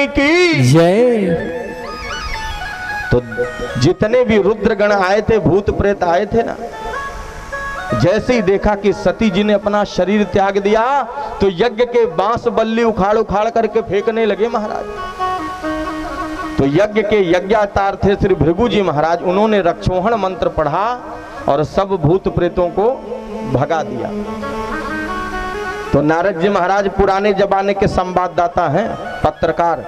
रानी की जय। तो जितने भी रुद्रगण आए थे, भूत प्रेत आए थे ना, जैसे ही देखा कि सती जी ने अपना शरीर त्याग दिया तो यज्ञ के बांस बल्ली उखाड़ उखाड़ करके फेंकने लगे महाराज। तो यज्ञ के यज्ञातार थे श्री भृगु जी महाराज, उन्होंने रक्षोहण मंत्र पढ़ा और सब भूत प्रेतों को भगा दिया। तो नारद जी महाराज पुराने जमाने के संवाददाता हैं, पत्रकार,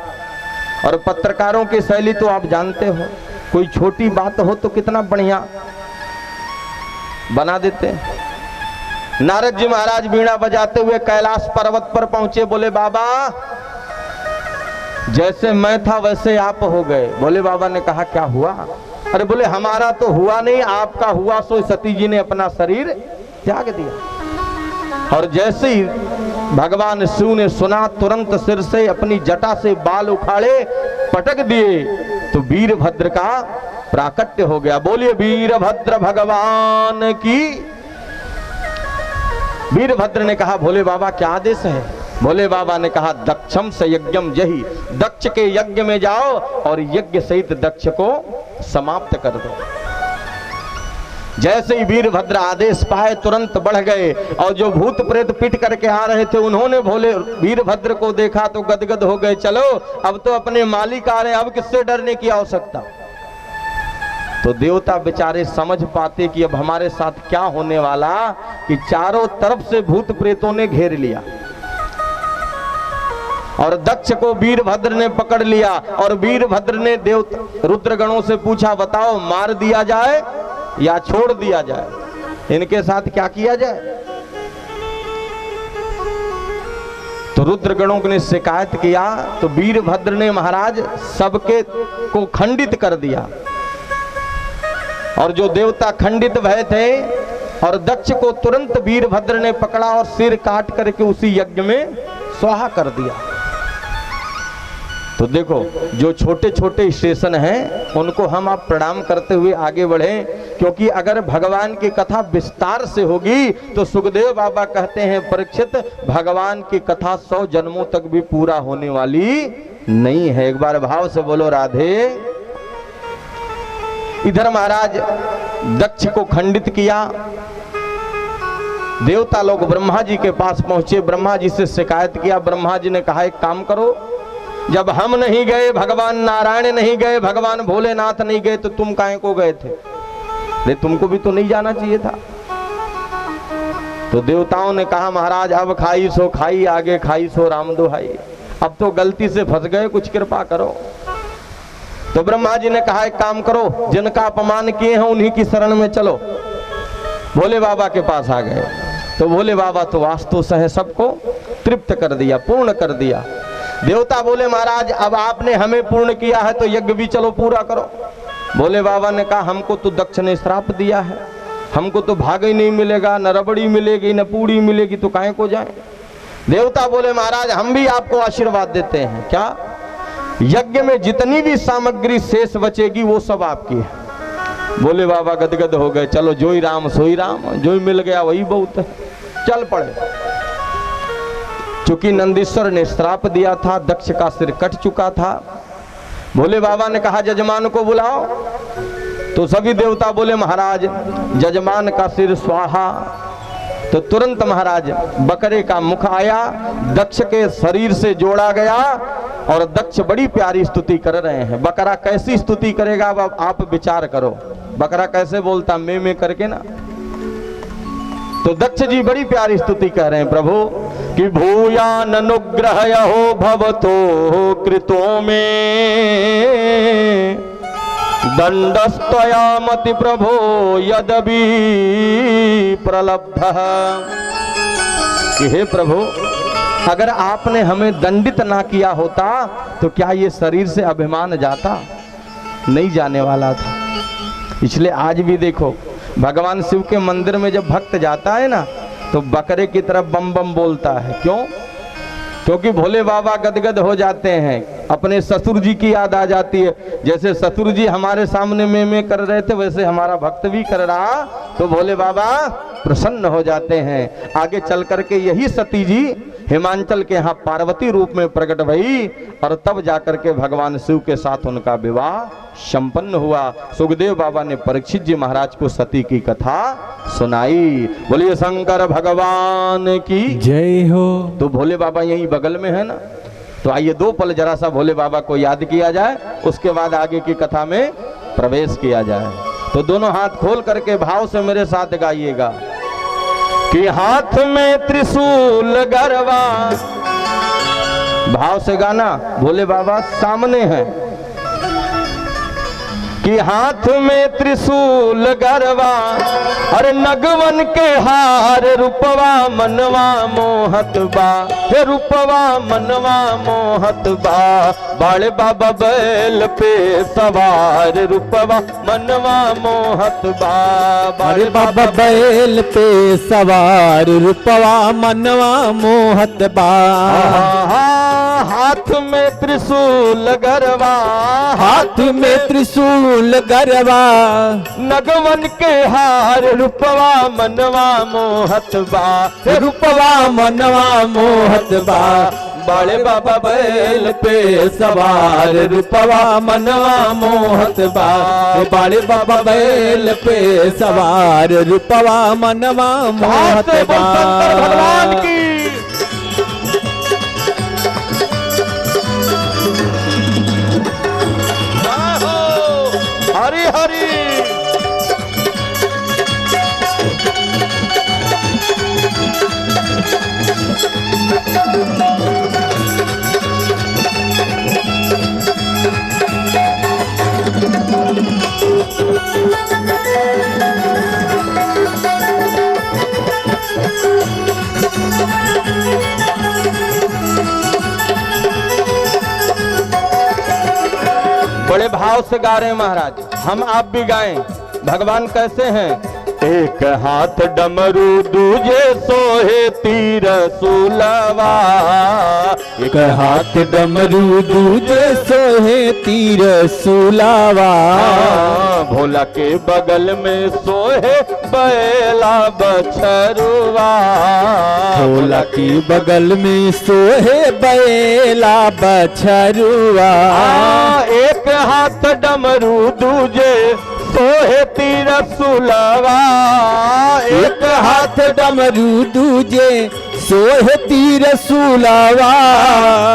और पत्रकारों की शैली तो आप जानते हो, कोई छोटी बात हो तो कितना बढ़िया बना देते हैं। नारद जी महाराज वीणा बजाते हुए कैलाश पर्वत पर पहुंचे, बोले बाबा जैसे मैं था वैसे आप हो गए। बोले बाबा ने कहा क्या हुआ? अरे बोले हमारा तो हुआ नहीं, आपका हुआ। सो सती जी ने अपना शरीर त्याग दिया। और जैसे ही भगवान शिव ने सुना, तुरंत सिर से अपनी जटा से बाल उखाड़े पटक दिए तो वीरभद्र का प्राकट्य हो गया। बोलिए वीरभद्र भगवान की। वीरभद्र ने कहा भोले बाबा क्या आदेश है? भोले बाबा ने कहा दक्षम से यज्ञम जही, दक्ष के यज्ञ में जाओ और यज्ञ सहित दक्ष को समाप्त कर दो। जैसे ही वीरभद्र आदेश पाए तुरंत बढ़ गए, और जो भूत प्रेत पिट करके आ रहे थे उन्होंने भोले वीरभद्र को देखा तो गदगद हो गए। चलो अब तो अपने मालिक आ रहे, अब किससे डरने की आवश्यकता। तो देवता बेचारे समझ पाते कि अब हमारे साथ क्या होने वाला, कि चारों तरफ से भूत प्रेतों ने घेर लिया और दक्ष को वीरभद्र ने पकड़ लिया। और वीरभद्र ने देवता रुद्रगणों से पूछा बताओ मार दिया जाए या छोड़ दिया जाए, इनके साथ क्या किया जाए? तो रुद्रगणों ने शिकायत किया तो वीरभद्र ने महाराज सबके को खंडित कर दिया। और जो देवता खंडित भय थे, और दक्ष को तुरंत वीरभद्र ने पकड़ा और सिर काट करके उसी यज्ञ में स्वाहा कर दिया। तो देखो जो छोटे छोटे स्टेशन हैं उनको हम आप प्रणाम करते हुए आगे बढ़े, क्योंकि अगर भगवान की कथा विस्तार से होगी तो सुखदेव बाबा कहते हैं परीक्षित भगवान की कथा 100 जन्मों तक भी पूरा होने वाली नहीं है। एक बार भाव से बोलो राधे। इधर महाराज दक्ष को खंडित किया, देवता लोग ब्रह्मा जी के पास पहुंचे, ब्रह्मा जी से शिकायत किया। ब्रह्मा जी ने कहा एक काम करो, जब हम नहीं गए, भगवान नारायण नहीं गए, भगवान भोलेनाथ नहीं गए, तो तुम काहे को गए थे? अरे तुमको भी तो नहीं जाना चाहिए था। तो देवताओं ने कहा महाराज अब खाई सो खाई, आगे खाई सो राम दुहाई, अब तो गलती से फंस गए, कुछ कृपा करो। तो ब्रह्मा जी ने कहा एक काम करो, जिनका अपमान किए हैं उन्हीं की शरण में चलो। भोले बाबा के पास आ गए तो भोले बाबा तो वास्तु सह सबको तृप्त कर दिया, पूर्ण कर दिया। देवता बोले महाराज अब आपने हमें पूर्ण किया है तो यज्ञ भी चलो पूरा करो। भोले बाबा ने कहा हमको तो दक्ष ने श्राप दिया है, हमको तो भाग ही नहीं मिलेगा, न रबड़ी मिलेगी न पूड़ी मिलेगी, तो काहे को जाए। देवता बोले महाराज हम भी आपको आशीर्वाद देते हैं, क्या यज्ञ में जितनी भी सामग्री शेष बचेगी वो सब आपकी है। भोले बाबा गदगद हो गए, चलो जो ही राम सोई राम, जो ही मिल गया वही बहुत है, चल पड़े। चूंकि नंदीश्वर ने श्राप दिया था, दक्ष का सिर कट चुका था। भोले बाबा ने कहा जजमान को बुलाओ, तो सभी देवता बोले महाराज जजमान का सिर स्वाहा। तो तुरंत महाराज बकरे का मुख आया, दक्ष के शरीर से जोड़ा गया और दक्ष बड़ी प्यारी स्तुति कर रहे हैं। बकरा कैसी स्तुति करेगा अब आप विचार करो, बकरा कैसे बोलता में करके ना। तो दक्ष जी बड़ी प्यारी स्तुति कह रहे हैं प्रभु कि भूयान अनुग्रह हो भवतो कृतो में दंडस्तयामति प्रभो यदि प्रलब्ध। कि हे प्रभु अगर आपने हमें दंडित ना किया होता तो क्या ये शरीर से अभिमान जाता? नहीं जाने वाला था। इसलिए आज भी देखो भगवान शिव के मंदिर में जब भक्त जाता है ना तो बकरे की तरफ बम बम बोलता है। क्यों? क्योंकि भोले बाबा गदगद हो जाते हैं, अपने ससुर जी की याद आ जाती है। जैसे ससुर जी हमारे सामने में कर रहे थे वैसे हमारा भक्त भी कर रहा, तो भोले बाबा प्रसन्न हो जाते हैं। आगे चल करके यही सती जी हिमांचल के यहाँ पार्वती रूप में प्रकट भई और तब जाकर के भगवान शिव के साथ उनका विवाह संपन्न हुआ। सुखदेव बाबा ने परीक्षित जी महाराज को सती की कथा सुनाई। बोलिए शंकर भगवान की जय हो। तो भोले बाबा यही बगल में है ना, तो आइए 2 पल जरा सा भोले बाबा को याद किया जाए, उसके बाद आगे की कथा में प्रवेश किया जाए। तो दोनों हाथ खोल करके भाव से मेरे साथ गाइएगा कि हाथ में त्रिशूल गरबा। भाव से गाना, भोले बाबा सामने हैं कि हाथ में त्रिशूल गरबा अरे नगवन के हार रूपवा मनवा मोहत बा, हे रूपवा मनवा मोहत बा। बाले बाबा बैल पे सवार रूपवा मनवा मोहत बा। बाले बाबा बैल पे सवार रूपवा मनवा मोहत बा। हाथ में त्रिशूल गरबा, हाथ में त्रिशूल गरबा नगवन के हार रूपवा मनवा मोहत बा, रूपवा मनवा मोहत बा। बाले बाबा बैल पे सवार रूपवा मनवा मोहत बा। बाले बाबा बैल पे सवार रूपवा मनवा मोहत बा। भगवान की हरि हरि। बड़े भाव से गा रहे हैं महाराज, हम आप भी गाएं। भगवान कैसे हैं? एक हाथ डमरू दूजे सोहे तीर सुलवा, एक हाथ डमरू दूजे सोहे तीर सुलावा। भोला के बगल में सोहे बैला बछरुआ, भोला की बगल में सोहे बैला बछरुआ। एक हाथ डमरू दूजे सोहे तीर सुलवा, एक हाथ डमरू दूजे सोहे तीर सुलावा।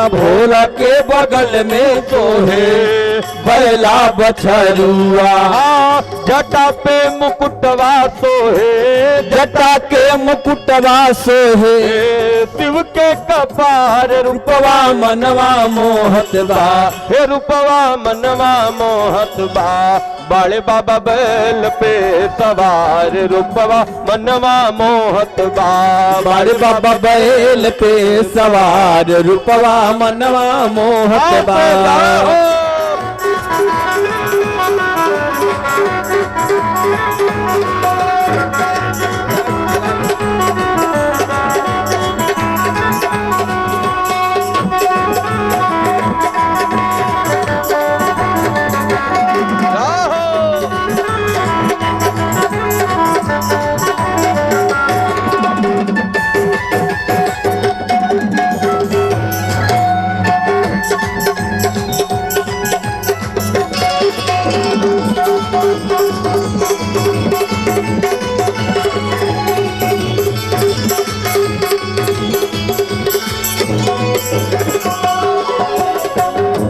भोला के बगल में सोहे बैला बछरुआ। जटा पे मुकुटवा सोहे, जटा के मुकुटवा सोहे शिव के कपार रूपवा मनवा मोहत बा, हे रूपवा मनवा मोहत बा। बाले बाबा बैल पे सवार रूपवा मनवा मोहत बा। बाले बाबा बैल पे सवार रूपवा मनवा मोहत बा।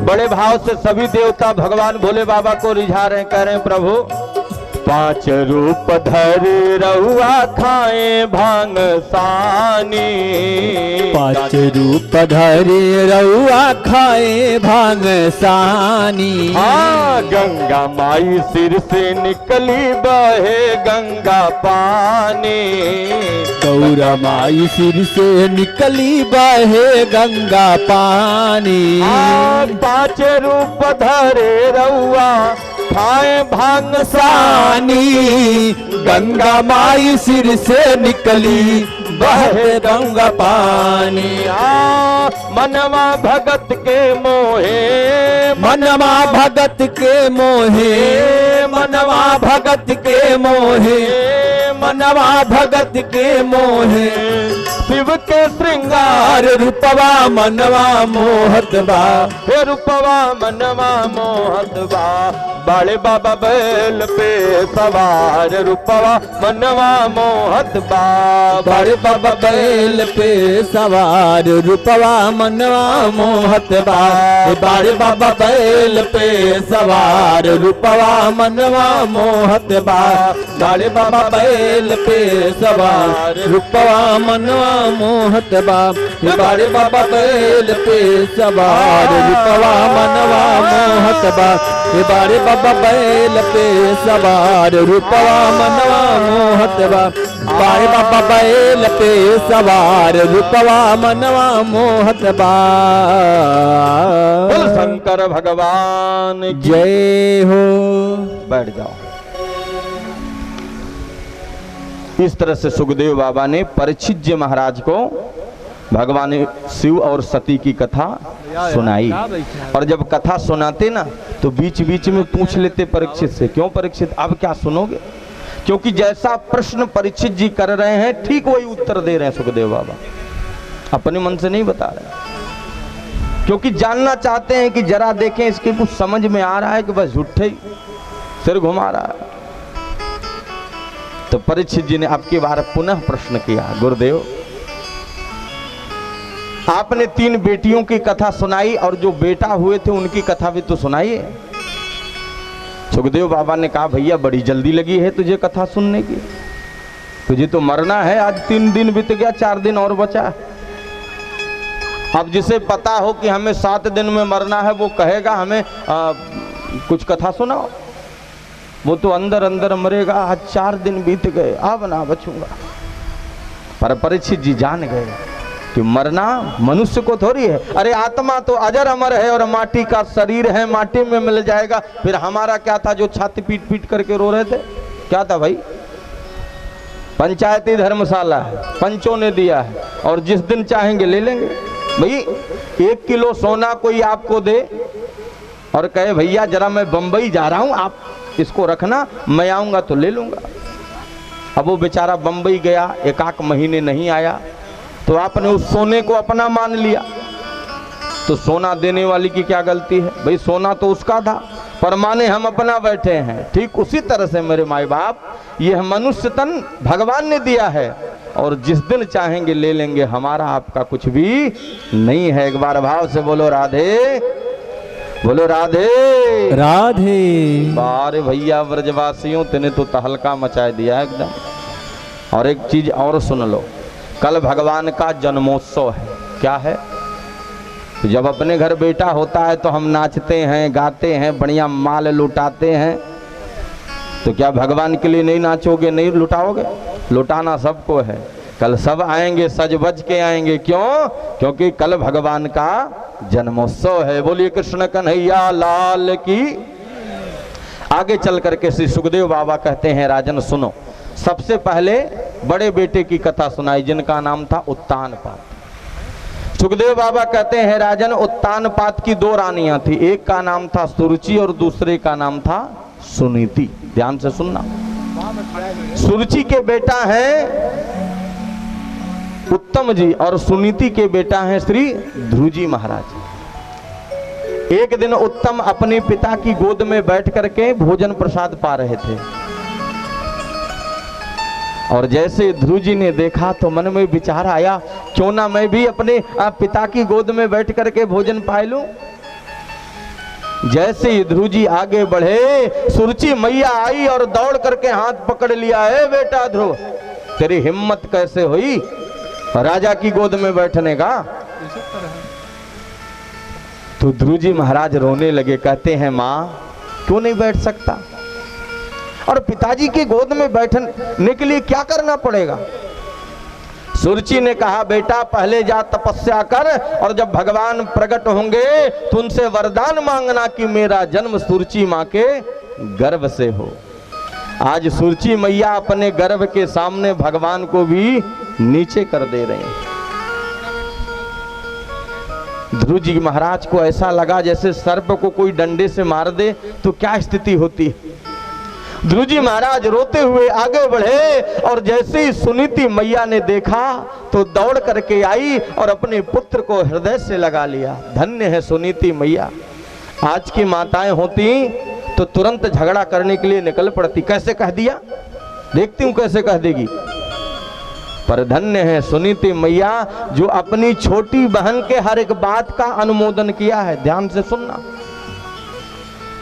बड़े भाव से सभी देवता भगवान भोले बाबा को रिझा रहे हैं, कह रहे हैं प्रभु 5 रूप धरे रहुआ खाए भांग सानी। 5 रूप धरे रहुआ खाए भांग सानी। हाँ गंगा माई सिर से निकली बहे गंगा पानी। गौरा माई सिर से निकली बहे गंगा पानी। 5 रूप धरे रहुआ खाए भांग सानी। गंगा माई सिर से निकली बहे गंगा पानी। मनवा भगत के मोहे, मनवा भगत के मोहे, मनवा भगत के मोहे। मनवा भगत के मोहे शिव के श्रृंगार रूपवा मनवा मोहत बा हे रूपवा मनवा मोहत बा बाले बाबा बैल पे सवार रूपवा मनवा मोहत बा बड़े बाबा बैल पे सवार रूपवा मनवा मोहत बा बड़े बाबा बैल पे सवार रूपवा मनवा मोहत बा बड़े बाबा बैल पे सवार रूपवा मनवा मोहत बा बड़े बाबा बैल पे सवार रूपवा मनवा मोहत बा बड़े बाबा बैल पे सवार रूपवा मनवा मोहत बा बड़े बाबा बैल पे सवार रूपवा मनवा मोहत बा बोल शंकर भगवान की जय हो। बैठ जाओ। इस तरह से सुखदेव बाबा ने परीक्षित जी महाराज को भगवान शिव और सती की कथा सुनाई। और जब कथा सुनाते ना तो बीच बीच में पूछ लेते परीक्षित से, क्यों परीक्षित अब क्या सुनोगे? क्योंकि जैसा प्रश्न परीक्षित जी कर रहे हैं ठीक वही उत्तर दे रहे हैं सुखदेव बाबा, अपने मन से नहीं बता रहे, क्योंकि जानना चाहते हैं कि जरा देखें इसके कुछ समझ में आ रहा है कि बस झूठे ही सिर घुमा रहा है। तो परीक्षित जी ने अब की बार पुनः प्रश्न किया, गुरुदेव आपने 3 बेटियों की कथा सुनाई और जो बेटा हुए थे उनकी कथा भी तो सुनाइए। सुखदेव बाबा ने कहा, भैया बड़ी जल्दी लगी है तुझे कथा सुनने की, तुझे तो मरना है, आज 3 दिन बीत गया, 4 दिन और बचा। अब जिसे पता हो कि हमें 7 दिन में मरना है वो कहेगा हमें कुछ कथा सुनाओ, वो तो अंदर अंदर मरेगा, आज 4 दिन बीत गए, अब ना बचूंगा। पर परीक्षित जी जान गए कि मरना मनुष्य को थोड़ी है, अरे आत्मा तो अजर अमर है और माटी का शरीर है, माटी में मिल जाएगा। फिर हमारा क्या था जो छाती पीट पीट करके रो रहे थे, क्या था भाई? पंचायती धर्मशाला है, पंचों ने दिया है और जिस दिन चाहेंगे ले लेंगे। भाई 1 किलो सोना कोई आपको दे और कहे भैया जरा मैं बंबई जा रहा हूं, आप इसको रखना, मैं आऊंगा तो ले लूंगा। अब वो बेचारा बंबई गया, 1-8 महीने नहीं आया, तो आपने उस सोने को अपना मान लिया। तो सोना देने वाली की क्या गलती है? भाई सोना तो उसका था, पर माने हम अपना बैठे हैं। ठीक उसी तरह से मेरे माई बाप, यह मनुष्य तन भगवान ने दिया है और जिस दिन चाहेंगे ले लेंगे, हमारा आपका कुछ भी नहीं है। एक बार भाव से बोलो राधे, बोलो राधे राधे। बारे भैया व्रजवासियों तेने तो तहलका मचा दिया एकदम। और एक चीज और सुन लो, कल भगवान का जन्मोत्सव है। क्या है? जब अपने घर बेटा होता है तो हम नाचते हैं, गाते हैं, बढ़िया माल लुटाते हैं, तो क्या भगवान के लिए नहीं नाचोगे, नहीं लुटाओगे? लुटाना सबको है। कल सब आएंगे, सज बज के आएंगे। क्यों? क्योंकि कल भगवान का जन्मोत्सव है। बोलिए कृष्ण कन्हैया लाल की। आगे चल करके श्री सुखदेव बाबा कहते हैं, राजन सुनो, सबसे पहले बड़े बेटे की कथा सुनाई जिनका नाम था उत्तानपाद। सुखदेव बाबा कहते हैं, राजन उत्तानपाद की 2 रानियां थी, एक का नाम था सुरुचि और दूसरे का नाम था सुनीति। ध्यान से सुनना, सुरुचि के बेटा है उत्तम जी और सुनीति के बेटा हैं श्री ध्रुव जी महाराज। एक दिन उत्तम अपने पिता की गोद में बैठ करके भोजन प्रसाद पा रहे थे और जैसे ध्रुव जी ने देखा तो मन में विचार आया, क्यों ना मैं भी अपने पिता की गोद में बैठ करके भोजन पाए लूं। जैसे ही ध्रुव जी आगे बढ़े, सुरुचि मैया आई और दौड़ करके हाथ पकड़ लिया, है बेटा ध्रुव, तेरी हिम्मत कैसे हुई राजा की गोद में बैठने का? तो ध्रुव जी महाराज रोने लगे, कहते हैं माँ क्यों नहीं बैठ सकता, और पिताजी की गोद में बैठने के लिए क्या करना पड़ेगा? सुरुचि ने कहा, बेटा पहले जा तपस्या कर और जब भगवान प्रकट होंगे तो उनसे वरदान मांगना कि मेरा जन्म सुरुचि माँ के गर्भ से हो। आज सुरुचि मैया अपने गर्भ के सामने भगवान को भी नीचे कर दे रहे हैं। ध्रुव जी महाराज को ऐसा लगा जैसे सर्प को कोई डंडे से मार दे तो क्या स्थिति होती है। ध्रुव जी महाराज रोते हुए आगे बढ़े और जैसे ही सुनीति मैया ने देखा तो दौड़ करके आई और अपने पुत्र को हृदय से लगा लिया। धन्य है सुनीति मैया। आज की माताएं होती तो तुरंत झगड़ा करने के लिए निकल पड़ती, कैसे कह दिया, देखती हूं कैसे कह देगी। पर धन्य है सुनीति मैया जो अपनी छोटी बहन के हर एक बात का अनुमोदन किया है। ध्यान से सुनना।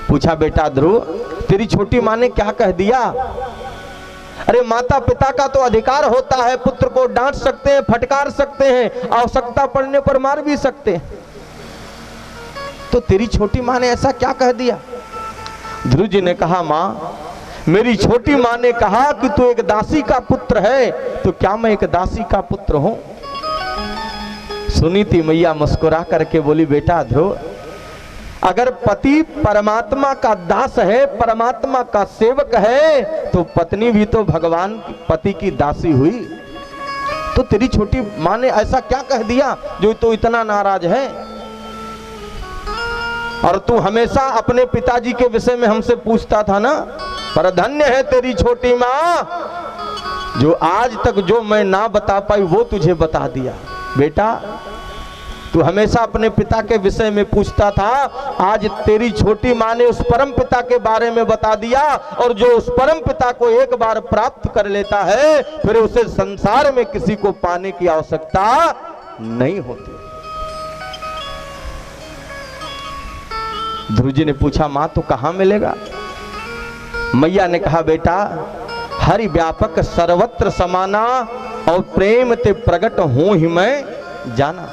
पूछा, बेटा ध्रुव तेरी छोटी माँ ने क्या कह दिया? अरे माता पिता का तो अधिकार होता है, पुत्र को डांट सकते हैं, फटकार सकते हैं, आवश्यकता पड़ने पर मार भी सकते हैं। तो तेरी छोटी माँ ने ऐसा क्या कह दिया? ध्रुव जी ने कहा, माँ मेरी छोटी माँ ने कहा कि तू एक दासी का पुत्र है, तो क्या मैं एक दासी का पुत्र हूं? सुनीति मैया मुस्कुरा करके बोली, बेटा ध्रुव अगर पति परमात्मा का दास है, परमात्मा का सेवक है, तो पत्नी भी तो भगवान पति की दासी हुई। तो तेरी छोटी माँ ने ऐसा क्या कह दिया जो तो इतना नाराज है? और तू हमेशा अपने पिताजी के विषय में हमसे पूछता था ना। पर धन्य है तेरी छोटी माँ जो आज तक जो मैं ना बता पाई वो तुझे बता दिया। बेटा तू हमेशा अपने पिता के विषय में पूछता था, आज तेरी छोटी माँ ने उस परम पिता के बारे में बता दिया। और जो उस परम पिता को एक बार प्राप्त कर लेता है फिर उसे संसार में किसी को पाने की आवश्यकता नहीं होती। ध्रुव जी ने पूछा, माँ तो कहां मिलेगा? मैया ने कहा, बेटा हरि व्यापक सर्वत्र समाना और प्रेम ते प्रकट हूं ही मैं जाना।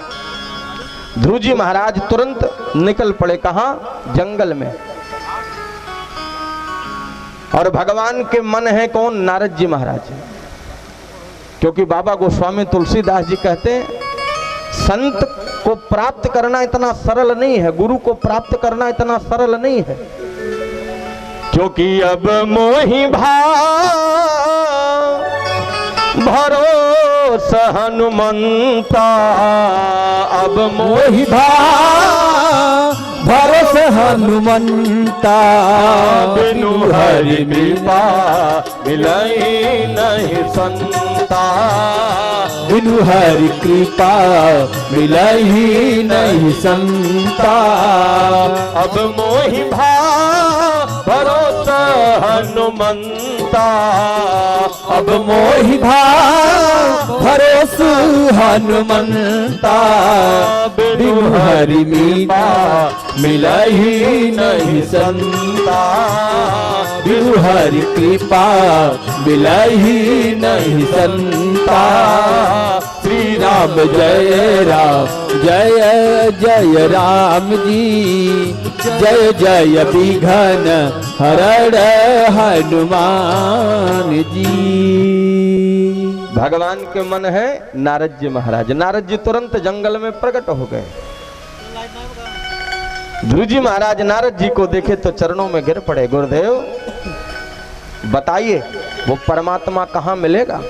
ध्रुव जी महाराज तुरंत निकल पड़े, कहां? जंगल में। और भगवान के मन है कौन? नारद जी महाराज। क्योंकि बाबा गोस्वामी तुलसीदास जी कहते हैं संत को प्राप्त करना इतना सरल नहीं है, गुरु को प्राप्त करना इतना सरल नहीं है। क्योंकि अब मोहि भाव भरोसा हनुमंता, अब मोहि भाव भरोसा हनुमंता, बिनु हरि कृपा मिलई नहीं संता, बिनु हरि कृपा मिलहि नहीं संता। अब मोहि भाव भरोसा हनुमंता, अब मोहि भाव भरोसा हनुमंता, बिनु हरि कृपा मिलहि नहीं संता, बिनु हरि कृपा मिलहि नहीं संता। श्री राम जय जय राम जी, जय जय विघ्न हरण हनुमान जी। भगवान के मन है नारद जी महाराज। नारद जी तुरंत जंगल में प्रकट हो गए। ध्रुव जी महाराज नारद जी को देखे तो चरणों में गिर पड़े, गुरुदेव बताइए वो परमात्मा कहाँ मिलेगा?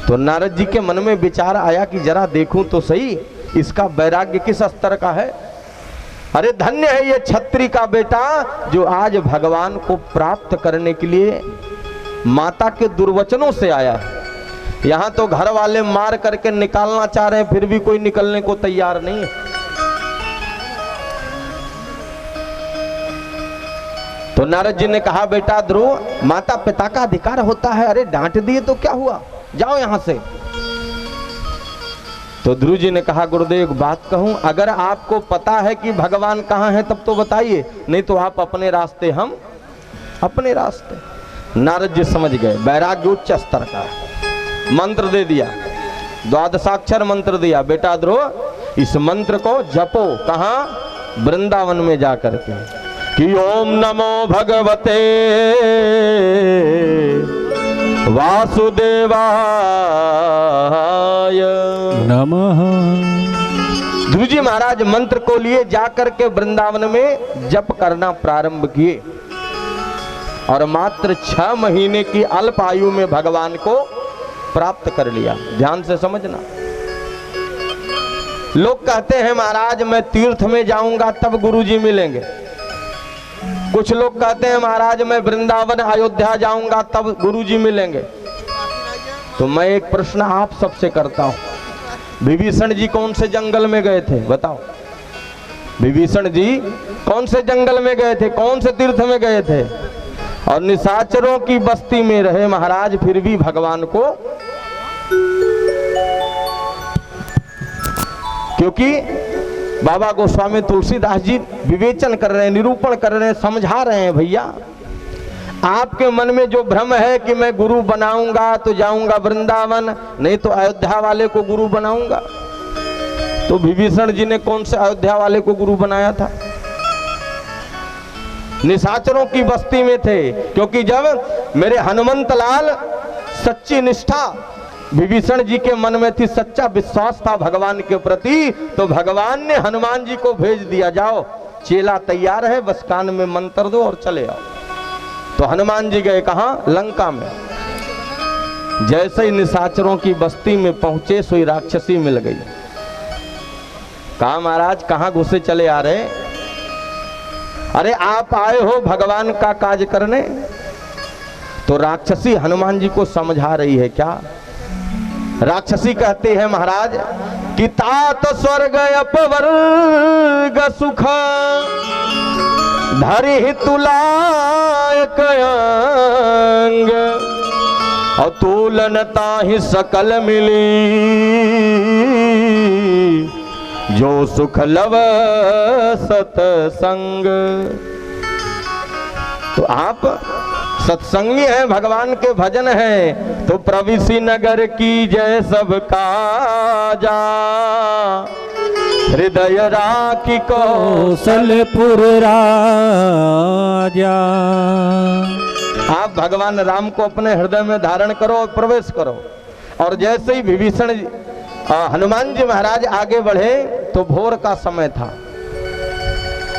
तो नारद जी के मन में विचार आया कि जरा देखूं तो सही इसका वैराग्य किस स्तर का है। अरे धन्य है ये छत्री का बेटा जो आज भगवान को प्राप्त करने के लिए माता के दुर्वचनों से आया है। यहाँ तो घर वाले मार करके निकालना चाह रहे हैं फिर भी कोई निकलने को तैयार नहीं है। तो नारद जी ने कहा, बेटा ध्रुव माता पिता का अधिकार होता है। अरे डांट दिए तो क्या हुआ, जाओ यहां से। तो ध्रुव जी ने कहा, गुरुदेव एक बात कहूं, अगर आपको पता है कि भगवान कहाँ है तब तो बताइए, नहीं तो आप अपने रास्ते हम अपने रास्ते। नारद जी समझ गए वैराग्य उच्च स्तर का है। मंत्र दे दिया, द्वादशाक्षर मंत्र दिया, बेटा ध्रुव इस मंत्र को जपो। कहाँ? वृंदावन में जाकर के कि ओम नमो भगवते वासुदेवाय नमः। ध्रुव जी महाराज मंत्र को लिए जाकर के वृंदावन में जप करना प्रारंभ किए और मात्र 6 महीने की अल्प आयु में भगवान को प्राप्त कर लिया। ध्यान से समझना। लोग कहते हैं महाराज मैं तीर्थ में जाऊंगा तब गुरुजी मिलेंगे। कुछ लोग कहते हैं महाराज मैं वृंदावन अयोध्या जाऊंगा तब गुरुजी मिलेंगे। तो मैं एक प्रश्न आप सबसे करता हूं, विभीषण जी कौन से जंगल में गए थे बताओ? विभीषण जी कौन से जंगल में गए थे, कौन से तीर्थ में गए थे? और निशाचरों की बस्ती में रहे महाराज, फिर भी भगवान को, क्योंकि बाबा गोस्वामी तुलसीदास जी विवेचन कर रहे हैं, निरूपण कर रहे हैं, समझा रहे हैं भैया आपके मन में जो भ्रम है कि मैं गुरु बनाऊंगा तो जाऊंगा वृंदावन, नहीं तो अयोध्या वाले को गुरु बनाऊंगा। तो विभीषण जी ने कौन से अयोध्या वाले को गुरु बनाया था? निशाचरों की बस्ती में थे, क्योंकि जब मेरे हनुमंत लाल सच्ची निष्ठा विभीषण जी के मन में थी, सच्चा विश्वास था भगवान के प्रति, तो भगवान ने हनुमान जी को भेज दिया, जाओ चेला तैयार है, बस कान में मंत्र दो और चले आओ। तो हनुमान जी गए कहां? लंका में। जैसे ही निशाचरों की बस्ती में पहुंचे सोई राक्षसी मिल गई। कहा महाराज कहां घुसे चले आ रहे? अरे आप आए हो भगवान का काज करने। तो राक्षसी हनुमान जी को समझा रही है क्या? राक्षसी कहती है महाराज कि तात स्वर्ग अपवर्ग सुख धरि तुलायक अंग, अतुलनता ही सकल मिली, जो सुख लव सतसंग। तो आप सत्संगी हैं, भगवान के भजन है, तो प्रविशि नगर की जय सब काजा, हृदय राखी कौशलपुर राजा। आप भगवान राम को अपने हृदय में धारण करो और प्रवेश करो। और जैसे ही विभीषण हनुमान जी महाराज आगे बढ़े तो भोर का समय था,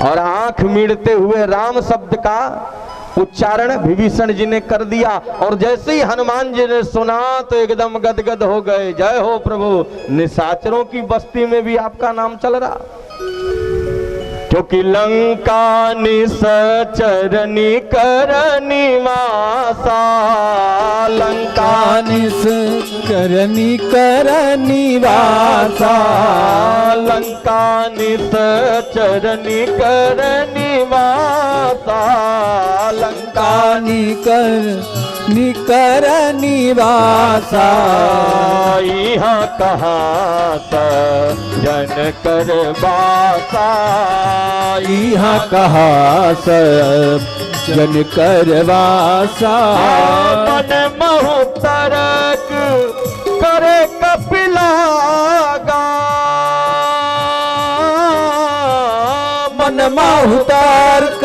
और आंख मीड़ते हुए राम शब्द का उच्चारण विभीषण जी ने कर दिया। और जैसे ही हनुमान जी ने सुना तो एकदम गदगद हो गए, जय हो प्रभु, निशाचरों की बस्ती में भी आपका नाम चल रहा। क्योंकि लंका निश्चरनी कर निवासा, लंका निश्चरनी कर निवासा, लंका निश्चरनी कर निवासा, लंका निकर निवासा। यहाँ कहाँ जन कर बासा, यहाँ कहाँ जन कर वासा। मन महु तरक करे कपिलागा, मन महु तरक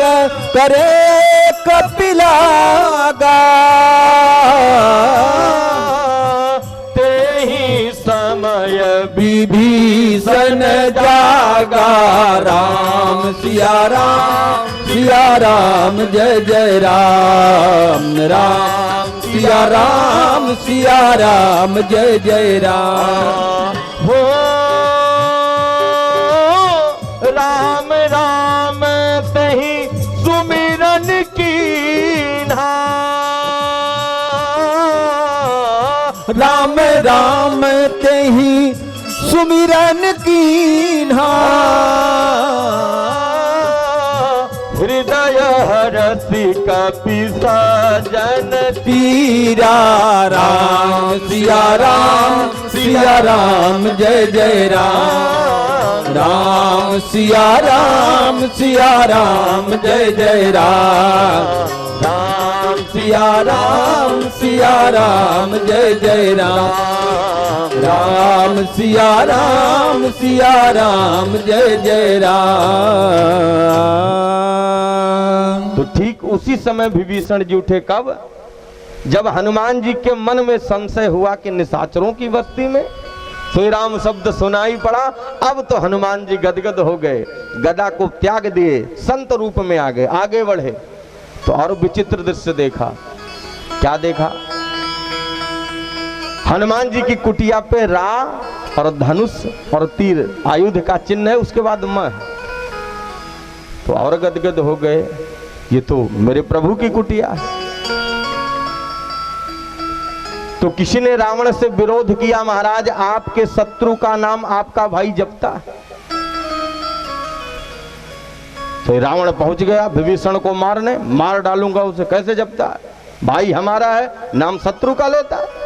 करे कपिलागा, तेहि समय विभीषण जागा। राम सिया राम सिया राम जय जय राम, राम सिया राम सिया राम जय जय राम। हो राम राम तहि सुमिरन कीन्हा, राम राम तेहि सुमिरन कीन्हा। हृदय हरसि कपि सजन तीरा। राम सिया राम जय जय राम, राम सिया राम जय जय राम, राम सिया राम जय जय राम, राम सिया राम जय जय राम। तो ठीक उसी समय विभीषण जी उठे। कब? जब हनुमान जी के मन में संशय हुआ कि निशाचरों की बस्ती में श्री राम शब्द सुनाई पड़ा। अब तो हनुमान जी गदगद हो गए, गदा को त्याग दिए, संत रूप में आ गए, आगे बढ़े। तो और विचित्र दृश्य देखा। क्या देखा? हनुमान जी की कुटिया पे रा और धनुष और तीर आयुध का चिन्ह है, उसके बाद म है। तो और गदगद हो गए। ये तो मेरे प्रभु की कुटिया है। तो किसी ने रावण से विरोध किया, महाराज आपके शत्रु का नाम आपका भाई जपता है। तो रावण पहुंच गया विभीषण को मारने, मार डालूंगा उसे, कैसे जपता है, भाई हमारा है, नाम शत्रु का लेता है।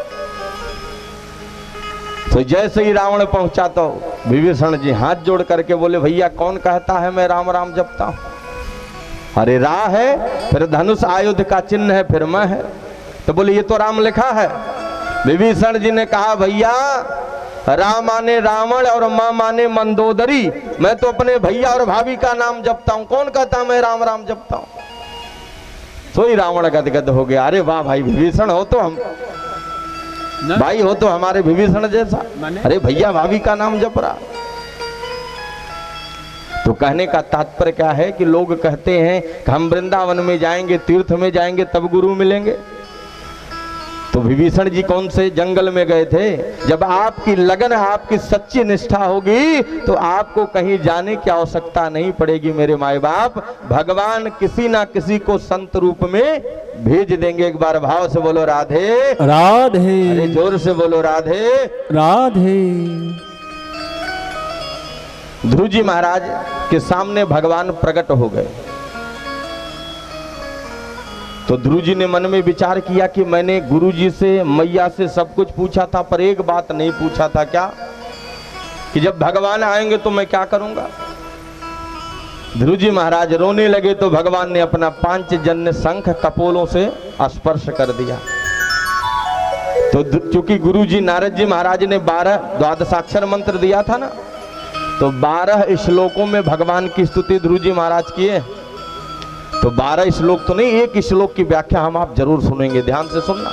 तो जैसे ही रावण पहुंचा तो विभीषण जी हाथ जोड़ करके बोले, भैया कौन कहता है मैं राम राम जपता हूं? अरे रा है, फिर धनुष आयुध का चिन्ह है, फिर मैं है। तो बोले ये तो राम लिखा है। विभीषण जी ने कहा, भैया राम माने रावण और मां माने मंदोदरी, मैं तो अपने भैया और भाभी का नाम जपता हूं, कौन कहता मैं राम राम जपता हूं? तो ही रावण गदगद हो गया, अरे वाह भाई विभीषण हो तो हम भाई हो तो हमारे विभीषण जैसा, अरे भैया भाभी का नाम जप रहा। तो कहने का तात्पर्य क्या है कि लोग कहते हैं कि हम वृंदावन में जाएंगे, तीर्थ में जाएंगे तब गुरु मिलेंगे। तो विभीषण जी कौन से जंगल में गए थे? जब आपकी लगन, आपकी सच्ची निष्ठा होगी तो आपको कहीं जाने की आवश्यकता नहीं पड़ेगी मेरे माए बाप। भगवान किसी ना किसी को संत रूप में भेज देंगे। एक बार भाव से बोलो राधे राधे, अरे जोर से बोलो राधे राधे। ध्रुव जी महाराज के सामने भगवान प्रकट हो गए। तो ध्रुव जी ने मन में विचार किया कि मैंने गुरु जी से, मैया से सब कुछ पूछा था, पर एक बात नहीं पूछा था, क्या कि जब भगवान आएंगे तो मैं क्या करूंगा। ध्रुव जी महाराज रोने लगे तो भगवान ने अपना पांचजन्य शंख कपोलों से स्पर्श कर दिया। तो चूंकि गुरु जी नारद जी महाराज ने 12 द्वादशाक्षर मंत्र दिया था ना, तो 12 श्लोकों में भगवान की स्तुति ध्रुव जी महाराज किए। तो 12 श्लोक तो नहीं, एक श्लोक की व्याख्या हम आप जरूर सुनेंगे, ध्यान से सुनना।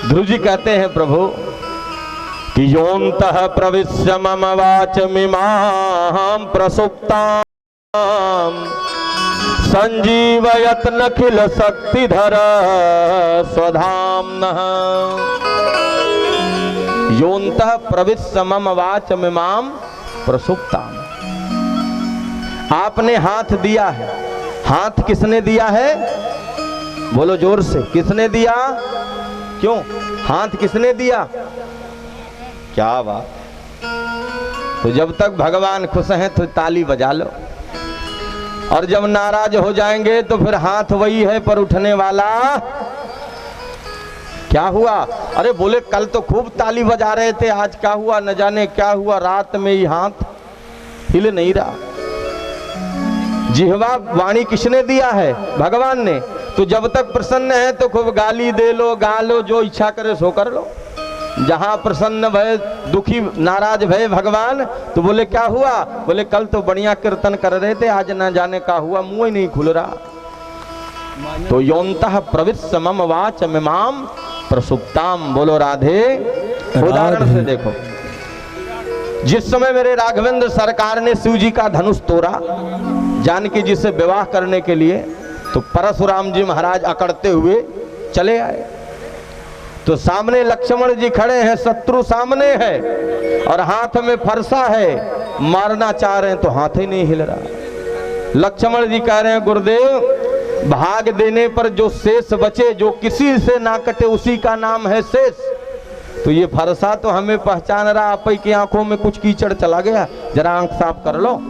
ध्रुव जी कहते हैं प्रभु कि योऽन्तः प्रविश्य मम वाचमिमां प्रसुप्तां संजीवयत् नखिल शक्तिधर स्वधाम्नः। योऽन्तः प्रविश्य मम वाचमिमां प्रसुप्तां। आपने हाथ दिया है। हाथ किसने दिया है? बोलो जोर से, किसने दिया? क्यों हाथ किसने दिया? क्या बात। तो जब तक भगवान खुश हैं तो ताली बजा लो, और जब नाराज हो जाएंगे तो फिर हाथ वही है पर उठने वाला क्या हुआ? अरे बोले कल तो खूब ताली बजा रहे थे, आज क्या हुआ? न जाने क्या हुआ, रात में ही हाथ हिल नहीं रहा। जिह्वा वाणी किसने दिया है? भगवान ने। तो जब तक प्रसन्न है तो खूब गाली दे लो, गा लो, जो इच्छा करे सो कर लो। जहां प्रसन्न भय, दुखी, नाराज भय भगवान, तो बोले क्या हुआ? बोले कल तो बढ़िया कीर्तन कर रहे थे, आज न जाने का हुआ, मुंह ही नहीं खुल रहा। तो योऽन्तः प्रविश्य मम वाचमिमां प्रसुप्तां। बोलो राधे। उदाहरण से देखो, जिस समय मेरे राघवेंद्र सरकार ने शिव जी का धनुष तोड़ा जानकी जी से विवाह करने के लिए, तो परशुराम जी महाराज अकड़ते हुए चले आए। तो सामने लक्ष्मण जी खड़े हैं, शत्रु सामने है और हाथ में फरसा है, मारना चाह रहे हैं तो हाथ ही नहीं हिल रहा। लक्ष्मण जी कह रहे हैं गुरुदेव, भाग देने पर जो शेष बचे, जो किसी से ना कटे, उसी का नाम है शेष। तो ये फरसा तो हमें पहचान रहा, आप ही की आंखों में कुछ कीचड़ चला गया, जरा आंख साफ कर लो।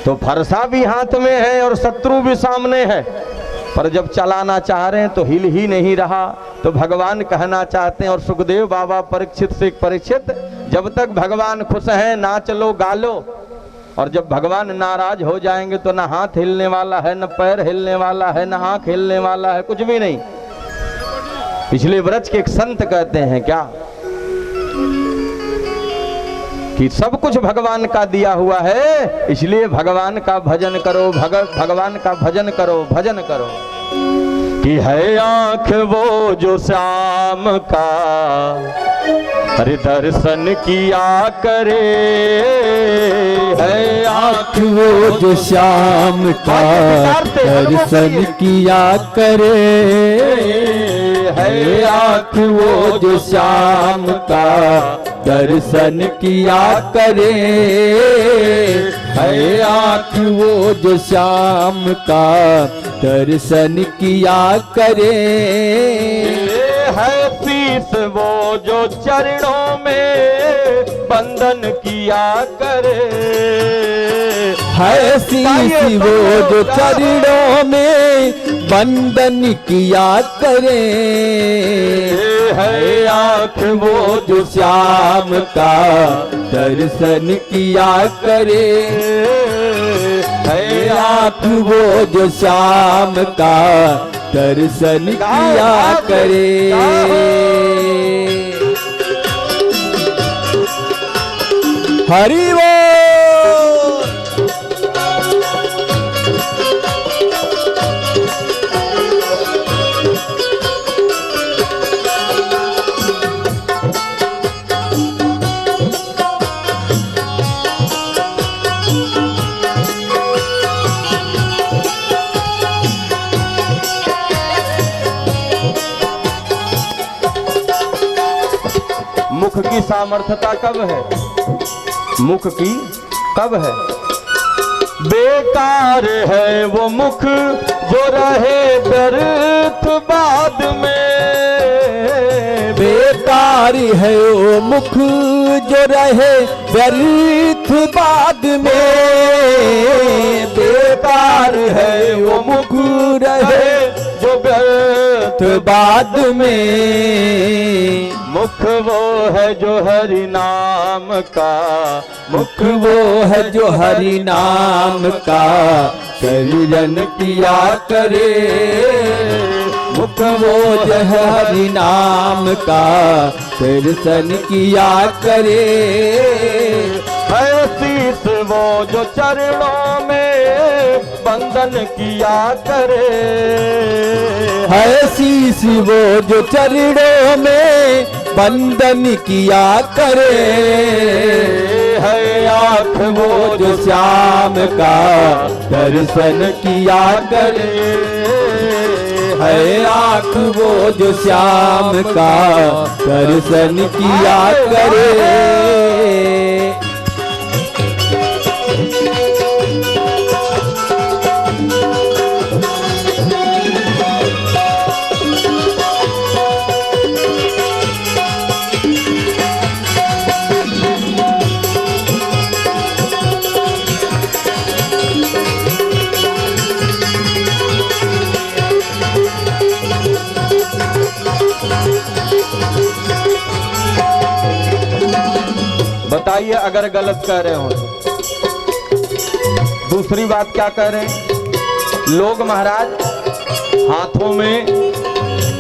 तो फरसा भी हाथ में है और शत्रु भी सामने है, पर जब चलाना चाह रहे हैं तो हिल ही नहीं रहा। तो भगवान कहना चाहते हैं, और सुखदेव बाबा परीक्षित से परीक्षित, जब तक भगवान खुश हैं नाच लो, गा लो, और जब भगवान नाराज हो जाएंगे तो ना हाथ हिलने वाला है, न पैर हिलने वाला है, न आंख हिलने वाला है, कुछ भी नहीं। पिछले व्रज के एक संत कहते हैं क्या कि सब कुछ भगवान का दिया हुआ है, इसलिए भगवान का भजन करो, भगवान का भजन करो, भजन करो। कि है आंख वो जो श्याम का हरि दर्शन किया करे, है आँख वो जो श्याम का दर्शन किया करे, है आँख वो जो श्याम का दर्शन किया करे। है आँख वो जो श्याम का दर्शन किया करे। है शीस वो जो चरणों में बंधन किया करे। है शीस वो जो चरणों में बंधन किया करे। है आँख वो जो श्याम का दर्शन किया करे। है आँख वो जो श्याम का दर्शन किया करे। हरि बोल। मुख की सामर्थ्यता कब है? मुख की कब है? बेकार है वो मुख जो रहे व्यर्थ बाद में। बेकार है वो मुख जो रहे व्यर्थ बाद में। बेकार है वो मुख रहे जो व्यर्थ बाद में। मुख वो है जो हरि नाम का। मुख वो है जो हरि नाम का शरण किया करे। मुख वो जो है हरि नाम का दर्शन किया करे। है शीस वो जो चरणों में बंधन किया करे। है शीस वो जो चरणों में बंधन किया करे। है आँख वो जो श्याम का दर्शन किया करे। है आँख वो जो श्याम का दर्शन किया करे। बताइए अगर गलत कह रहे हो तो। दूसरी बात क्या कह रहे हैं लोग महाराज? हाथों में,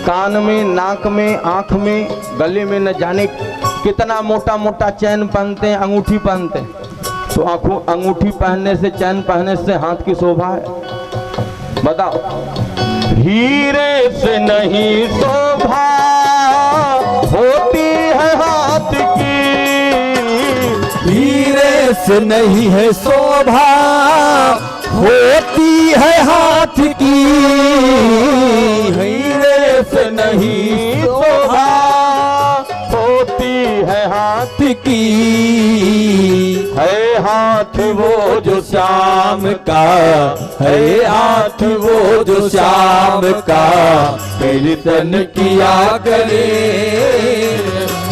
कान में, नाक में, आंख में, गले में न जाने कितना मोटा मोटा चैन पहनते हैं, अंगूठी पहनते हैं। तो आंखों अंगूठी पहनने से, चैन पहनने से हाथ की शोभा है? बताओ। हीरे से नहीं शोभा होती है हाथ की। हीरे से नहीं है शोभा होती है हाथ की। हीरे से नहीं शोभा होती है हाथ की। है हाथ वो जो श्याम का, है हाथ वो जो श्याम का कीर्तन किया करे।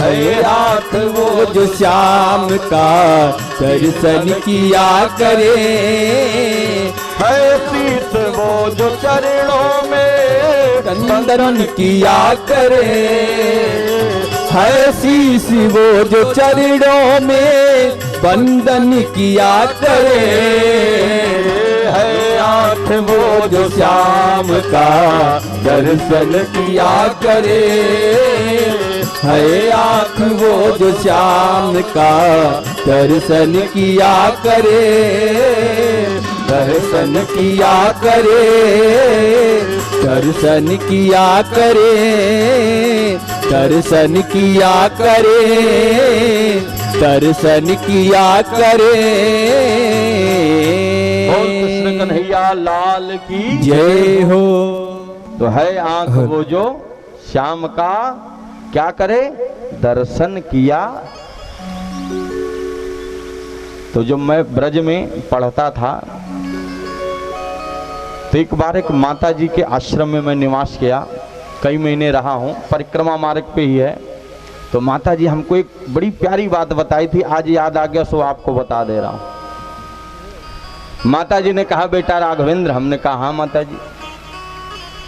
है हाथ वो जो श्याम का दर्शन किया करे। है शीस वो जो चरणों में बंधन किया करे। है शीस वो जो चरणों में बंधन किया करे। है आँख वो जो श्याम का दर्शन किया करे। है आँख वो जो श्याम का दर्शन किया करे। दर्शन किया करे। दर्शन किया करे। दर्शन किया करे। दर्शन किया करे। बोल कृष्ण कन्हैया लाल की जय हो। तो है आंख वो जो श्याम का क्या करे? दर्शन किया तो जब मैं ब्रज में पढ़ता था तो एक बार एक माता जी के आश्रम में मैं निवास किया, कई महीने रहा हूँ, परिक्रमा मार्ग पे ही है। तो माता जी हमको एक बड़ी प्यारी बात बताई थी, आज याद आ गया सो आपको बता दे रहा हूँ। माता जी ने कहा, बेटा राघवेंद्र। हमने कहा हाँ माता जी।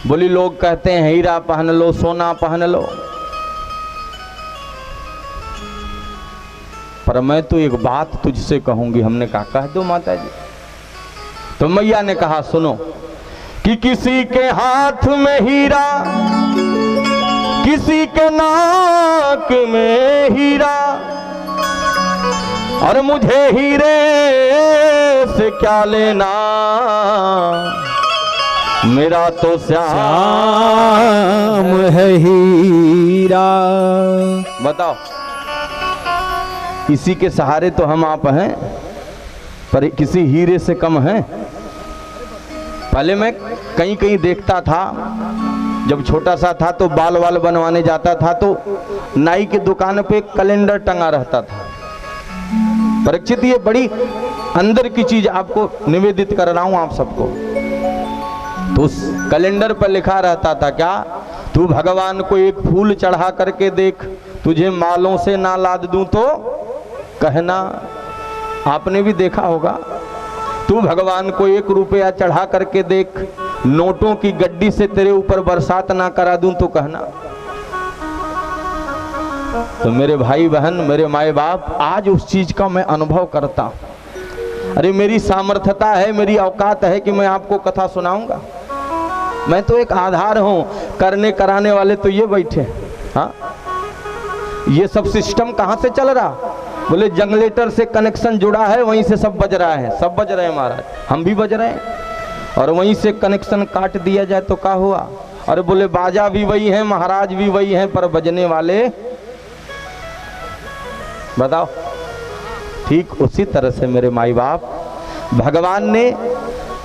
बोली, लोग कहते हैं हीरा पहन लो, सोना पहन लो, पर मैं तो एक बात तुझसे कहूंगी। हमने कहा कह दो माता जी। तो मैया ने कहा सुनो, कि किसी के हाथ में हीरा, किसी के नाक में हीरा, और मुझे हीरे से क्या लेना, मेरा तो श्याम है हीरा। बताओ, इसी के सहारे तो हम आप हैं, पर किसी हीरे से कम हैं। पहले मैं कहीं कहीं देखता था, जब छोटा सा था तो बाल वाल बनवाने जाता था तो नाई की दुकान पे कैलेंडर टंगा रहता था। परीक्षित, ये बड़ी अंदर की चीज आपको निवेदित कर रहा हूं आप सबको। तो उस कैलेंडर पर लिखा रहता था क्या, तू भगवान को एक फूल चढ़ा करके देख, तुझे मालों से ना लाद दूं तो कहना। आपने भी देखा होगा, तू भगवान को 1 रुपया चढ़ा करके देख, नोटों की गड्डी से तेरे ऊपर बरसात ना करा दूं तो कहना। तो मेरे भाई बहन, मेरे माए बाप, आज उस चीज का मैं अनुभव करता हूं। अरे मेरी सामर्थ्यता है, मेरी औकात है कि मैं आपको कथा सुनाऊंगा। मैं तो एक आधार हूं, करने कराने वाले तो ये बैठे। हाँ, ये सब सिस्टम कहां से चल रहा? बोले जनरेटर से कनेक्शन जुड़ा है, वहीं से सब बज रहा है। सब बज रहे हैं महाराज, हम भी बज रहे हैं। और वहीं से कनेक्शन काट दिया जाए तो क्या हुआ? अरे बोले बाजा भी वही है, महाराज भी वही है, पर बजने वाले बताओ। ठीक उसी तरह से मेरे माई बाप, भगवान ने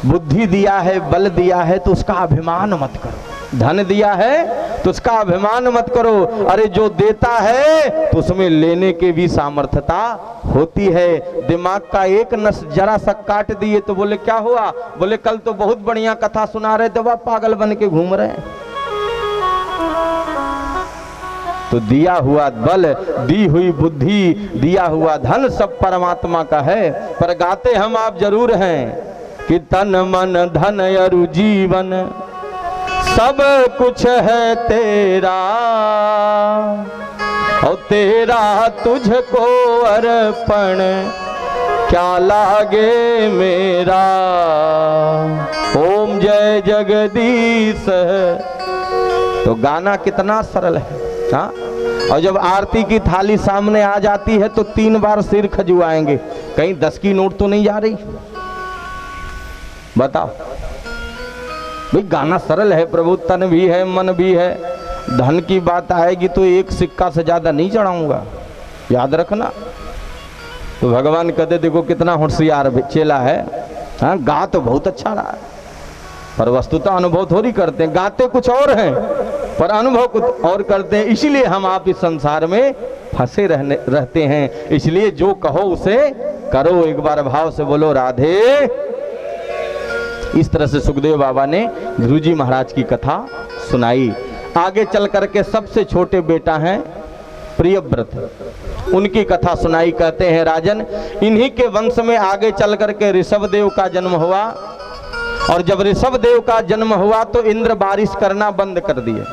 बुद्धि दिया है, बल दिया है, तो उसका अभिमान मत करो। धन दिया है तो उसका अभिमान मत करो। अरे जो देता है तो उसमें लेने की भी सामर्थ्यता होती है। दिमाग का एक नस जरा सा काट दिए तो बोले क्या हुआ? बोले कल तो बहुत बढ़िया कथा सुना रहे थे, वह पागल बन के घूम रहे हैं। तो दिया हुआ बल, दी हुई बुद्धि, दिया हुआ धन सब परमात्मा का है, पर गाते हम आप जरूर हैं कि तन मन धन अरु जीवन सब कुछ है तेरा, और तेरा तुझको अर्पण क्या लागे मेरा। ओम जय जगदीश। तो गाना कितना सरल है। हाँ, और जब आरती की थाली सामने आ जाती है तो 3 बार सिर खजुआएंगे, कहीं 10 की नोट तो नहीं जा रही? बताओ भाई, गाना सरल है, प्रभु तन भी है, मन भी है। धन की बात आएगी तो 1 सिक्का से ज्यादा नहीं चढ़ाऊंगा, याद रखना। तो भगवान कहते देखो कितना होशियार चेला है। हाँ, गा तो बहुत अच्छा रहा है, पर वस्तुतः अनुभव थोड़ी करते हैं। गाते कुछ और हैं पर अनुभव कुछ और करते हैं। इसीलिए हम आप इस संसार में फंसे रहते हैं। इसलिए जो कहो उसे करो। एक बार भाव से बोलो राधे। इस तरह से सुखदेव बाबा ने गुरु जी महाराज की कथा सुनाई। आगे चल करके सबसे छोटे बेटा हैं प्रियव्रत, उनकी कथा सुनाई। कहते हैं राजन, इन्हीं के वंश में आगे चल करके ऋषभदेव का जन्म हुआ। और जब ऋषभदेव का जन्म हुआ तो इंद्र बारिश करना बंद कर दिए।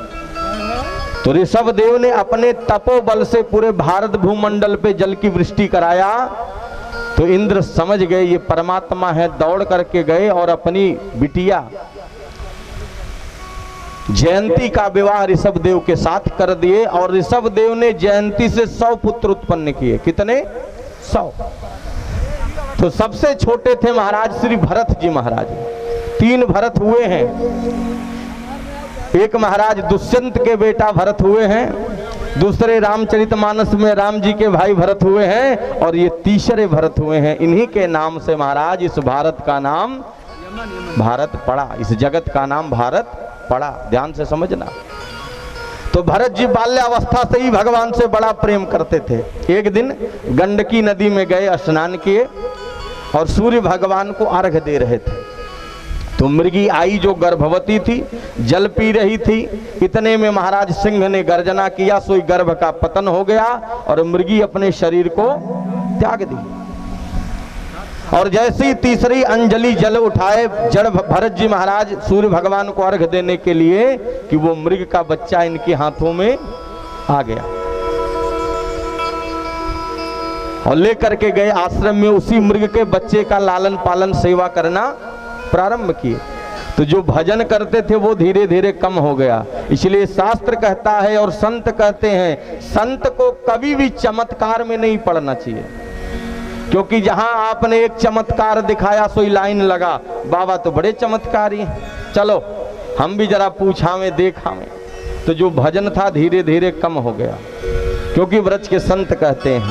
तो ऋषभदेव ने अपने तपोबल से पूरे भारत भूमंडल पे जल की वृष्टि कराया। तो इंद्र समझ गए ये परमात्मा है, दौड़ करके गए और अपनी बिटिया जयंती का विवाह ऋषभदेव के साथ कर दिए। और ऋषभदेव ने जयंती से 100 पुत्र उत्पन्न किए। कितने? 100। तो सबसे छोटे थे महाराज श्री भरत जी महाराज। 3 भरत हुए हैं। एक महाराज दुष्यंत के बेटा भरत हुए हैं, दूसरे रामचरितमानस में राम जी के भाई भरत हुए हैं, और ये तीसरे भरत हुए हैं। इन्हीं के नाम से महाराज इस भारत का नाम भारत पड़ा, इस जगत का नाम भारत पड़ा। ध्यान से समझना। तो भरत जी बाल्यावस्था से ही भगवान से बड़ा प्रेम करते थे। एक दिन गंडकी नदी में गए, स्नान किए और सूर्य भगवान को अर्घ दे रहे थे। तो मृगी आई जो गर्भवती थी, जल पी रही थी। इतने में महाराज सिंह ने गर्जना किया, सोई गर्भ का पतन हो गया और मृगी अपने शरीर को त्याग दी। और जैसी तीसरी अंजलि जल उठाए जड़ भरत जी महाराज सूर्य भगवान को अर्घ देने के लिए कि वो मृग का बच्चा इनके हाथों में आ गया और लेकर के गए आश्रम में। उसी मृग के बच्चे का लालन पालन सेवा करना प्रारंभ किए। तो जो भजन करते थे वो धीरे धीरे कम हो गया। इसलिए शास्त्र कहता है और संत कहते हैं, संत को कभी भी चमत्कार में नहीं पड़ना चाहिए, क्योंकि जहां आपने एक चमत्कार दिखाया सोई लाइन लगा, बाबा तो बड़े चमत्कारी हैं, चलो हम भी जरा पूछावें देखावें। तो जो भजन था धीरे धीरे कम हो गया, क्योंकि व्रज के संत कहते हैं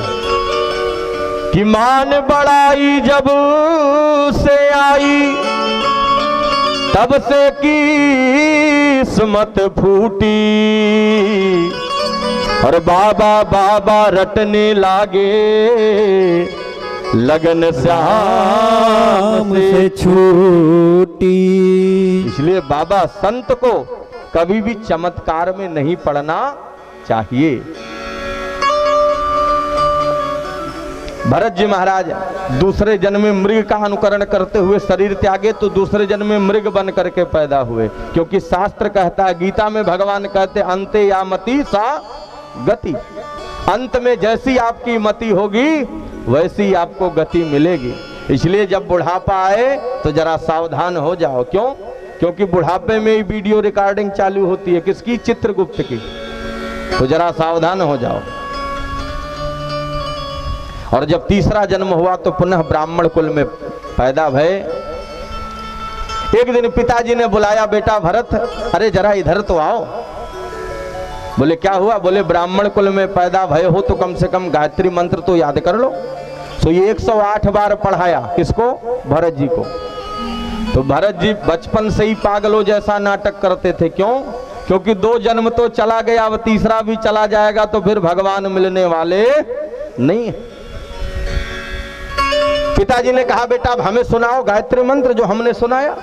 कि मान बड़ाई जब से आई तब से किस्मत फूटी और बाबा बाबा रटने लागे लगन श्याम से छूटी। इसलिए बाबा संत को कभी भी चमत्कार में नहीं पड़ना चाहिए। भरत जी महाराज दूसरे जन्म में मृग का अनुकरण करते हुए शरीर त्यागे, तो दूसरे जन्म में मृग बन करके पैदा हुए, क्योंकि शास्त्र कहता है, गीता में भगवान कहते अंते या मति सा गति, अंत में जैसी आपकी मति होगी वैसी आपको गति मिलेगी। इसलिए जब बुढ़ापा आए तो जरा सावधान हो जाओ। क्यों? क्योंकि बुढ़ापे में ही वीडियो रिकॉर्डिंग चालू होती है, किसकी? चित्रगुप्त की। तो जरा सावधान हो जाओ। और जब तीसरा जन्म हुआ तो पुनः ब्राह्मण कुल में पैदा भय। एक दिन पिताजी ने बुलाया, बेटा भरत, अरे जरा इधर तो आओ। बोले क्या हुआ? बोले ब्राह्मण कुल में पैदा भय हो तो कम से कम गायत्री मंत्र तो याद कर लो। तो ये 108 बार पढ़ाया, किसको? भरत जी को। तो भरत जी बचपन से ही पागलों जैसा नाटक करते थे। क्यों? क्योंकि 2 जन्म तो चला गया, अब तीसरा भी चला जाएगा तो फिर भगवान मिलने वाले नहीं। पिताजी ने कहा, बेटा अब हमें सुनाओ गायत्री मंत्र जो हमने सुनाया।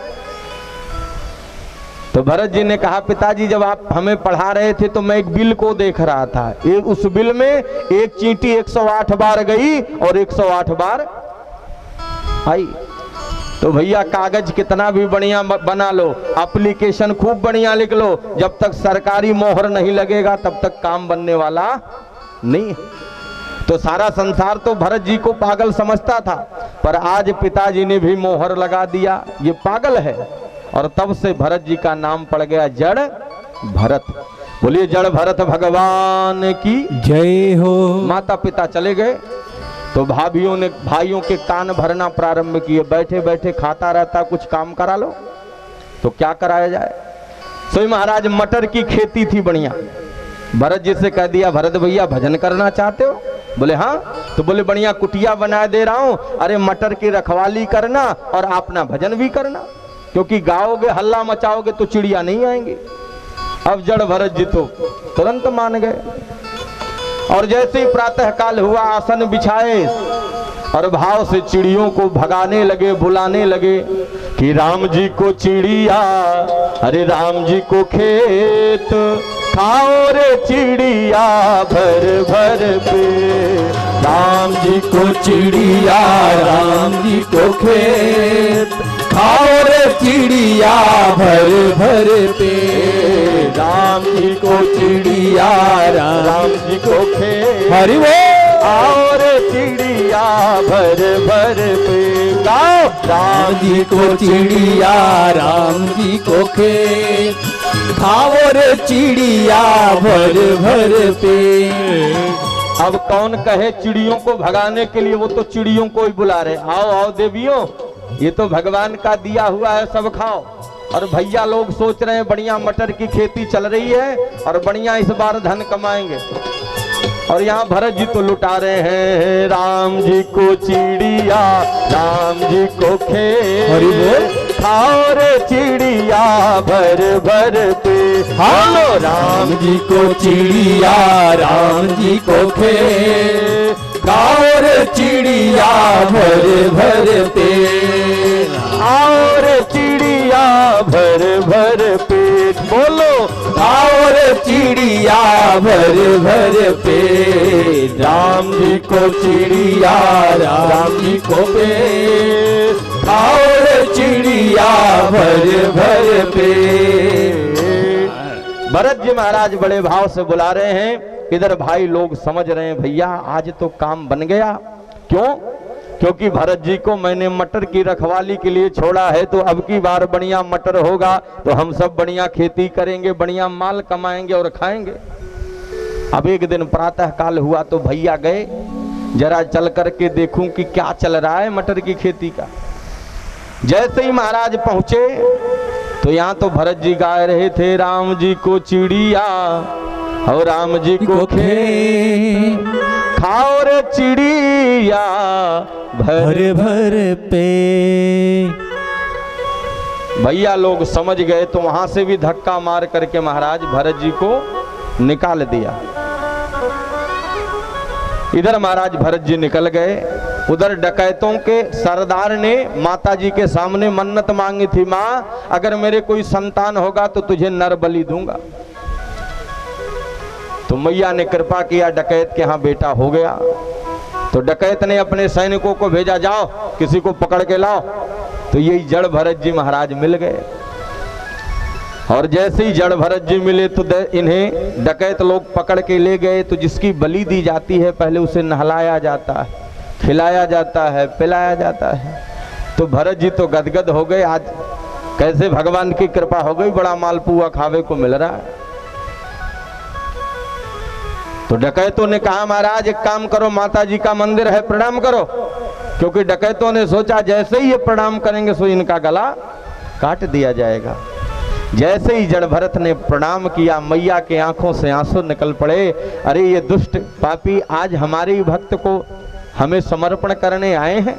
तो भरत जी ने कहा, पिताजी जब आप हमें पढ़ा रहे थे तो मैं एक बिल को देख रहा था, उस बिल में एक चींटी 108 बार गई और 108 बार आई। तो भैया कागज कितना भी बढ़िया बना लो, एप्लीकेशन खूब बढ़िया लिख लो, जब तक सरकारी मोहर नहीं लगेगा तब तक काम बनने वाला नहीं। तो सारा संसार तो भरत जी को पागल समझता था, पर आज पिताजी ने भी मोहर लगा दिया, ये पागल है। और तब से भरत जी का नाम पड़ गया जड़ भरत। बोलिए जड़ भरत भगवान की जय हो। माता पिता चले गए तो भाभीियों ने भाइयों के कान भरना प्रारंभ किए। बैठे बैठे खाता रहता, कुछ काम करा लो। तो क्या कराया जाए? सोई महाराज मटर की खेती थी बढ़िया। भरत जी से कह दिया, भरत भैया भजन करना चाहते हो? बोले हाँ। तो बोले बढ़िया कुटिया बना दे रहा हूं, अरे मटर की रखवाली करना और अपना भजन भी करना, क्योंकि गाओगे हल्ला मचाओगे तो चिड़िया नहीं आएंगी। अब जड़ भरत जी तो तुरंत मान गए। और जैसे ही प्रातः काल हुआ, आसन बिछाए और भाव से चिड़ियों को भगाने लगे, बुलाने लगे कि राम जी को चिड़िया, अरे राम जी को खेत, खाओ रे चिड़िया भर भर पे। राम जी को चिड़िया, राम जी को खेत, खाओ रे चिड़िया भर भर पे। राम जी को चिड़िया, राम जी को खेत, हरि वो आओ रे चिड़िया भर भर पे। गाओ राम जी को चिड़िया, राम जी को खेत, खाओ रे चिड़िया भर भर पे। अब कौन कहे चिड़ियों को भगाने के लिए? वो तो चिड़ियों को ही बुला रहे, आओ आओ देवियों, ये तो भगवान का दिया हुआ है, सब खाओ। और भैया लोग सोच रहे हैं बढ़िया मटर की खेती चल रही है और बढ़िया इस बार धन कमाएंगे। और यहाँ भरत जी तो लुटा रहे हैं, राम जी को चिड़िया, राम जी को खेत, खाओ रे चिड़िया भर भर पे। हेलो राम जी को चिड़िया राम जी को खेत और चिड़िया भर भर पेट और चिड़िया भर भर पेट बोलो और चिड़िया भर भर पेट राम जी को चिड़िया राम जी को पेट और चिड़िया भर भर पेट। भरत जी महाराज बड़े भाव से बुला रहे हैं। इधर भाई लोग समझ रहे हैं भैया आज तो काम बन गया। क्यों? क्योंकि भरत जी को मैंने मटर की रखवाली के लिए छोड़ा है, तो अब की बार बढ़िया मटर होगा तो हम सब बढ़िया खेती करेंगे, बढ़िया माल कमाएंगे और खाएंगे। अब एक दिन प्रातः काल हुआ तो भैया गए जरा चल करके देखूं कि क्या चल रहा है मटर की खेती का। जैसे ही महाराज पहुंचे तो यहाँ तो भरत जी गा रहे थे राम जी को चिड़िया और राम जी को खेत खाओ रे चिड़िया भर भर पे। भैया लोग समझ गए तो वहां से भी धक्का मार करके महाराज भरत जी को निकाल दिया। इधर महाराज भरत जी निकल गए। उधर डकैतों के सरदार ने माता जी के सामने मन्नत मांगी थी, माँ अगर मेरे कोई संतान होगा तो तुझे नर बलि दूंगा। तो मैया ने कृपा किया, डकैत के यहाँ बेटा हो गया। तो डकैत ने अपने सैनिकों को भेजा, जाओ किसी को पकड़ के लाओ। तो यही जड़ भरत जी महाराज मिल गए। और जैसे ही जड़ भरत जी मिले तो इन्हें डकैत लोग पकड़ के ले गए। तो जिसकी बलि दी जाती है पहले उसे नहलाया जाता है, खिलाया जाता है, पिलाया जाता है। तो भरत जी तो गदगद हो गए, आज कैसे भगवान की कृपा हो गई, बड़ा मालपुआ खावे को मिल रहा है। तो डकैतों ने कहा महाराज एक काम करो, माता जी का मंदिर है प्रणाम करो। क्योंकि डकैतों ने सोचा जैसे ही ये प्रणाम करेंगे सो इनका गला काट दिया जाएगा। जैसे ही जड़ भरत ने प्रणाम किया मैया के आंखों से आंसू निकल पड़े। अरे ये दुष्ट पापी आज हमारे ही भक्त को हमें समर्पण करने आए हैं।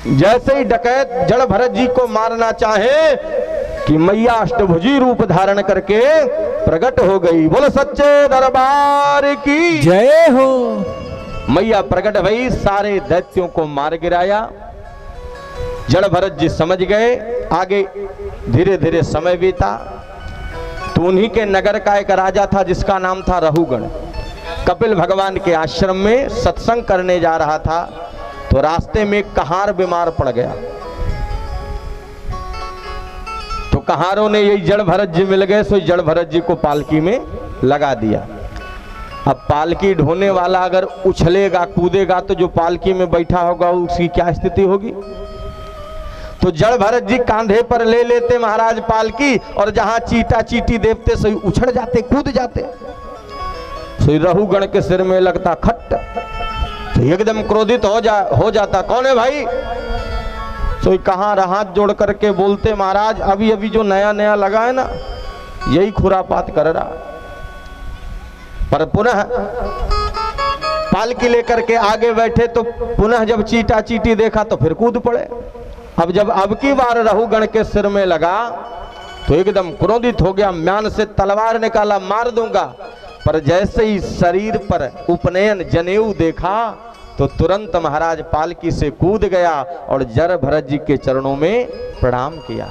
जैसे ही डकैत जड़ भरत जी को मारना चाहे कि मैया अष्टभुजी रूप धारण करके प्रकट हो गई। बोलो सच्चे दरबार की जय हो। मैया प्रकट भई, सारे दैत्यों को मार गिराया। जड़ भरत जी समझ गए। आगे धीरे धीरे समय बीता। तो उन्हीं के नगर का एक राजा था जिसका नाम था रहुगण। कपिल भगवान के आश्रम में सत्संग करने जा रहा था तो रास्ते में कहार बीमार पड़ गया। तो कहारों ने यही जड़ भरत जी मिल गए, सो जड़ भरत जी को पालकी में लगा दिया। अब पालकी ढोने वाला अगर उछलेगा कूदेगा तो जो पालकी में बैठा होगा उसकी क्या स्थिति होगी। तो जड़ भरत जी कांधे पर ले लेते महाराज पालकी, और जहां चीटा चीटी देवते सही उछड़ जाते, कूद जाते। सो रहुगण के सिर में लगता खट, तो एकदम क्रोधित हो जाता। कौन है भाई? सो कहां हाथ जोड़ करके बोलते महाराज अभी अभी जो नया नया लगा है ना यही खुरापात कर रहा। पर पुनः पालकी लेकर के आगे बैठे तो पुनः जब चीटा चीटी देखा तो फिर कूद पड़े। अब की बार रहुगण के सिर में लगा तो एकदम क्रोधित हो गया, म्यान से तलवार निकाला, मार दूंगा। पर जैसे ही शरीर पर उपनयन जनेऊ देखा तो तुरंत महाराज पालकी से कूद गया और जड़ भरत जी के चरणों में प्रणाम किया।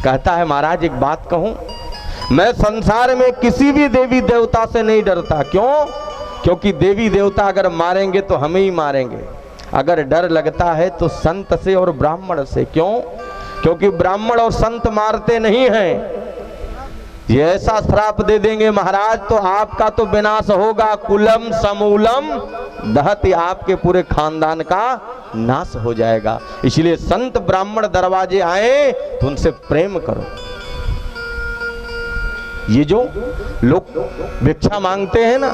कहता है महाराज एक बात कहूं, मैं संसार में किसी भी देवी देवता से नहीं डरता। क्यों? क्योंकि देवी देवता अगर मारेंगे तो हमें ही मारेंगे। अगर डर लगता है तो संत से और ब्राह्मण से। क्यों? क्योंकि ब्राह्मण और संत मारते नहीं हैं। ये ऐसा श्राप दे देंगे महाराज तो आपका तो विनाश होगा, कुलम समूलम दहति, आपके पूरे खानदान का नाश हो जाएगा। इसलिए संत ब्राह्मण दरवाजे आए तो उनसे प्रेम करो। ये जो लोग भिक्षा मांगते हैं ना,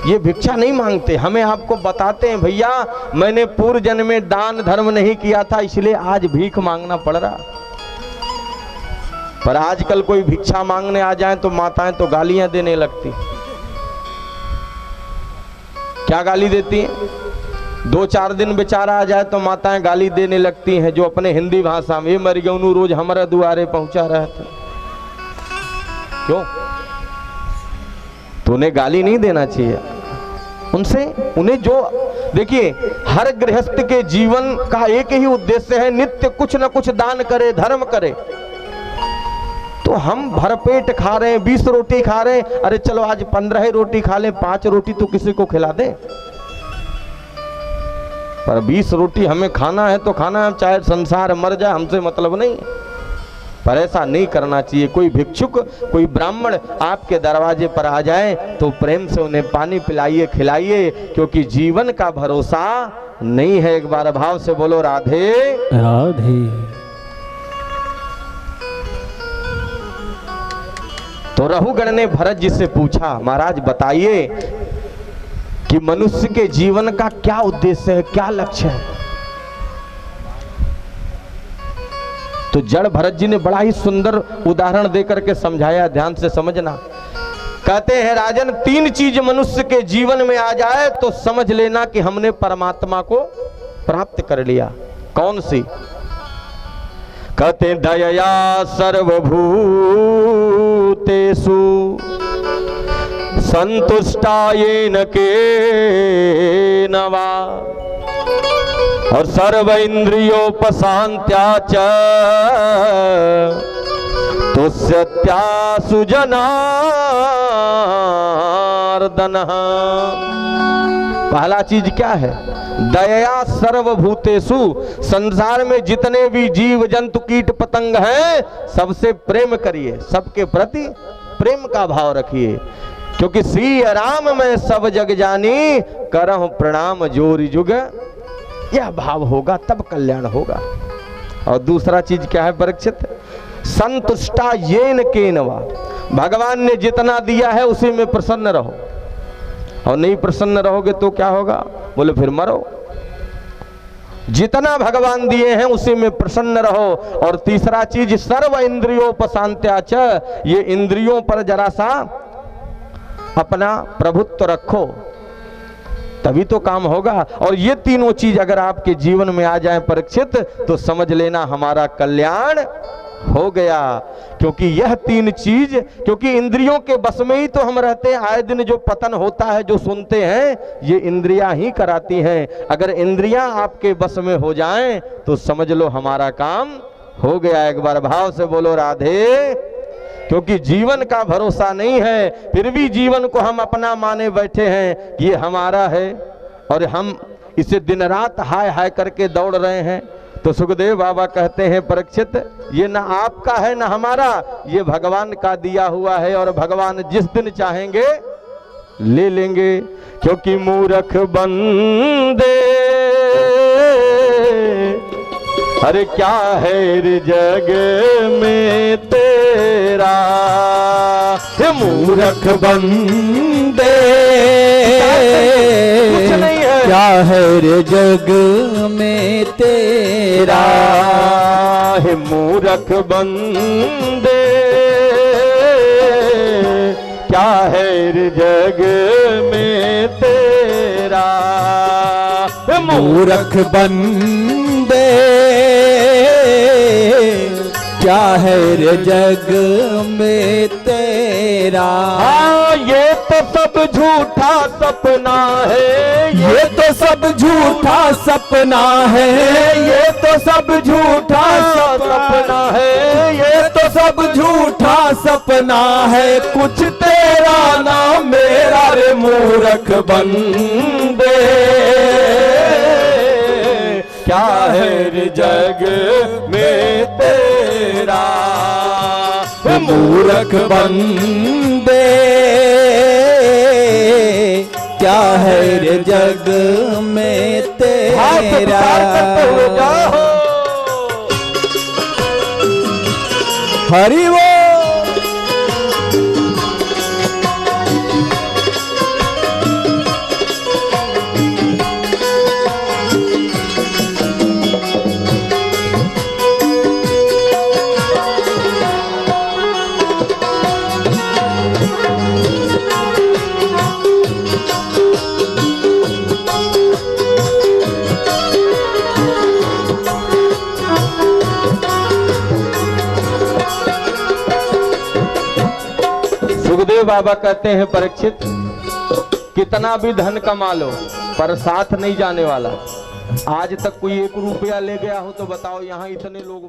ये भिक्षा नहीं मांगते, हमें आपको बताते हैं भैया मैंने पूर्व जन्म में दान धर्म नहीं किया था इसलिए आज भीख मांगना पड़ रहा। पर आजकल कोई भिक्षा मांगने आ जाए तो माताएं तो गालियां देने लगती। क्या गाली देती हैं? 2-4 दिन बेचारा आ जाए तो माताएं गाली देने लगती हैं, जो अपने हिंदी भाषा में मर गऊनु रोज हमारा दुआरे पहुंचा रहे थे। क्यों? तो उन्हें गाली नहीं देना चाहिए उनसे। उन्हें जो देखिए, हर गृहस्थ के जीवन का एक ही उद्देश्य है, नित्य कुछ न कुछ दान करे, धर्म करे। तो हम भरपेट खा रहे हैं, 20 रोटी खा रहे हैं, अरे चलो आज 15 रोटी खा लें, 5 रोटी तो किसी को खिला दे। पर 20 रोटी हमें खाना है तो खाना है, चाहे संसार मर जाए, हमसे मतलब नहीं। पर ऐसा नहीं करना चाहिए। कोई भिक्षुक, कोई ब्राह्मण आपके दरवाजे पर आ जाए तो प्रेम से उन्हें पानी पिलाइए, खिलाइए, क्योंकि जीवन का भरोसा नहीं है। एक बार भाव से बोलो राधे राधे। तो रहुगण ने भरत जी से पूछा, महाराज बताइए कि मनुष्य के जीवन का क्या उद्देश्य है, क्या लक्ष्य है? तो जड़ भरत जी ने बड़ा ही सुंदर उदाहरण देकर के समझाया, ध्यान से समझना। कहते हैं राजन, 3 चीज मनुष्य के जीवन में आ जाए तो समझ लेना कि हमने परमात्मा को प्राप्त कर लिया। कौन सी? कहते हैं दयया सर्वभूतेषु संतुष्टायेन केन वा और सर्व इंद्रियोपशांत्या च तुष्यत्यासु जनार्दन। पहला चीज क्या है? दया सर्वभूतेषु, संसार में जितने भी जीव जंतु कीट पतंग हैं सबसे प्रेम करिए, सबके प्रति प्रेम का भाव रखिए, क्योंकि श्री राम में सब जग जानी, करहु प्रणाम जोरी जुग। यह भाव होगा तब कल्याण होगा। और दूसरा चीज क्या है परीक्षित? संतुष्टा येन केनवा, भगवान ने जितना दिया है उसी में प्रसन्न रहो, और नहीं प्रसन्न रहोगे तो क्या होगा? बोले फिर मरो। जितना भगवान दिए हैं उसी में प्रसन्न रहो। और तीसरा चीज सर्व इंद्रियोपशांत्या च, ये इंद्रियों पर जरा सा अपना प्रभुत्व रखो, तभी तो काम होगा। और ये तीनों चीज अगर आपके जीवन में आ जाए परीक्षित, तो समझ लेना हमारा कल्याण हो गया। क्योंकि यह 3 चीज, क्योंकि इंद्रियों के बस में ही तो हम रहते हैं। आए दिन जो पतन होता है, जो सुनते हैं, ये इंद्रियां ही कराती हैं। अगर इंद्रियां आपके बस में हो जाएं तो समझ लो हमारा काम हो गया। एक बार भाव से बोलो राधे। क्योंकि जीवन का भरोसा नहीं है, फिर भी जीवन को हम अपना माने बैठे हैं कि ये हमारा है, और हम इसे दिन रात हाय हाय करके दौड़ रहे हैं। तो सुखदेव बाबा कहते हैं परीक्षित, ये ना आपका है ना हमारा, ये भगवान का दिया हुआ है, और भगवान जिस दिन चाहेंगे ले लेंगे। क्योंकि मूर्ख बंदे अरे क्या है रे जग में तेरा, मूर्ख बंदे कुछ नहीं है, क्या है रे जग में तेरा। हे मूर्ख बंदे क्या है रे जग में तेरा। मूर्ख बंदे क्या है रे जग में तेरा। हाँ ये तो सब झूठा सपना है, ये तो सब झूठा सपना है, ये तो सब झूठा सपना है, ये तो सब झूठा सपना है। कुछ तेरा ना मेरा रे मूर्ख बंदे, क्या है रे जग में तेरा। मूर्ख बंदे क्या है रे जग में तेरा। हरि वो सुखदेव बाबा कहते हैं परीक्षित, कितना भी धन कमा लो पर साथ नहीं जाने वाला। आज तक कोई 1 रुपया ले गया हो तो बताओ, यहाँ इतने लोग